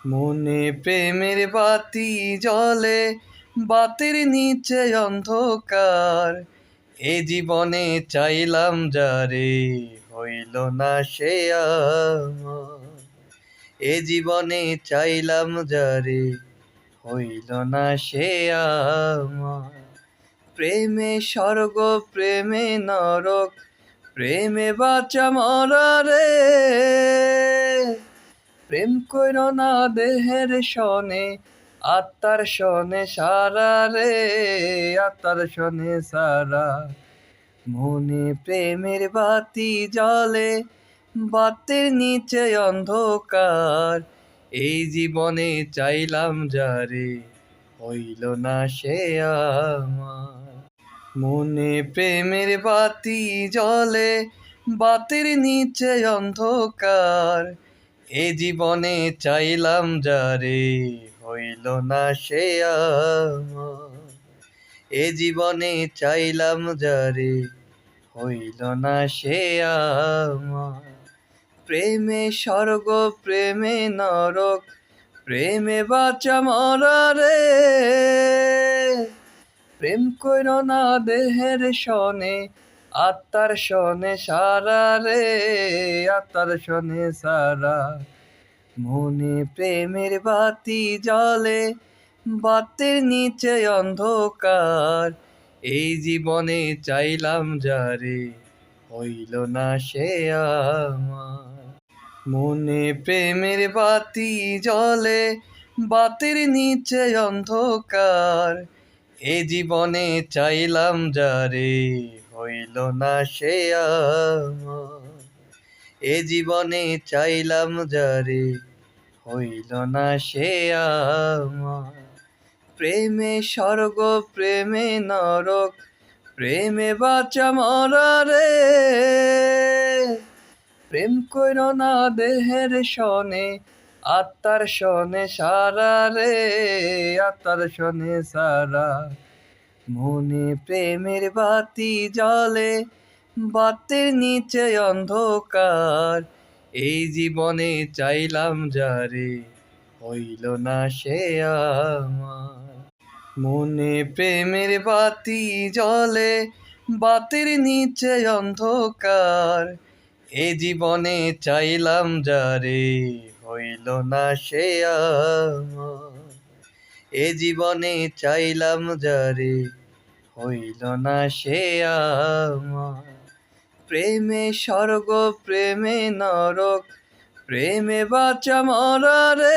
মনে প্রেমের বাতি জ্বলে, বাতির নিচে অন্ধকার। এ জীবনে চাইলাম যারে, হইল না সে আমার। এ জীবনে চাইলাম যারে, হইল না সে আমার। প্রেমে স্বর্গ, প্রেমে নরক, প্রেমে বাঁচা মরা রে। প্রেম কইর না দেহের সনে, আত্মার সনে সারা রে, আত্মার সনে সারা। মনে প্রেমের বাতি জ্বলে, বাতির নিচে অন্ধকার। এই জীবনে চাইলাম যারে, হইল না সে আমার। মনে প্রেমের বাতি জ্বলে, বাতির নিচে অন্ধকার। এ জীবনে চাইলাম যারে, হইল না সে আমার। এ জীবনে চাইলাম যারে, হইল না সে আমার। প্রেমে স্বর্গ, প্রেমে নরক, প্রেমে বাঁচা মরা রে। প্রেম কইর না দেহের সনে, আত্মার সনে সারা রে, আত্মার সনে সারা। মনে প্রেমের বাতি জ্বলে, বাতির নিচে অন্ধকার। এই জীবনে চাইলাম যারে, হইল না সে আমার। মনে প্রেমের বাতি জ্বলে, বাতির নিচে অন্ধকার। এ জীবনে চাইলাম যারে, হইল না সে আমার। এ জীবনে চাইলাম যারে, হইল না সে আমার। প্রেমে স্বর্গ, প্রেমে নরক, প্রেমে বাঁচা মরা রে। প্রেম কইর না দেহের সনে, আত্মার সনে সারা রে, আত্মার সনে সারা। মনে প্রেমের বাতি জ্বলে, বাতির নিচে অন্ধকার। এই জীবনে চাইলাম যারে, হইল না সে আমার। মনে প্রেমের বাতি জ্বলে, বাতির নিচে অন্ধকার। এ জীবনে চাইলাম যারে, হইল না সে আমার। এ জীবনে চাইলাম যারে, হইল না সে আমার। প্রেমে স্বর্গ, প্রেমে নরক, প্রেমে বাঁচা মরা রে।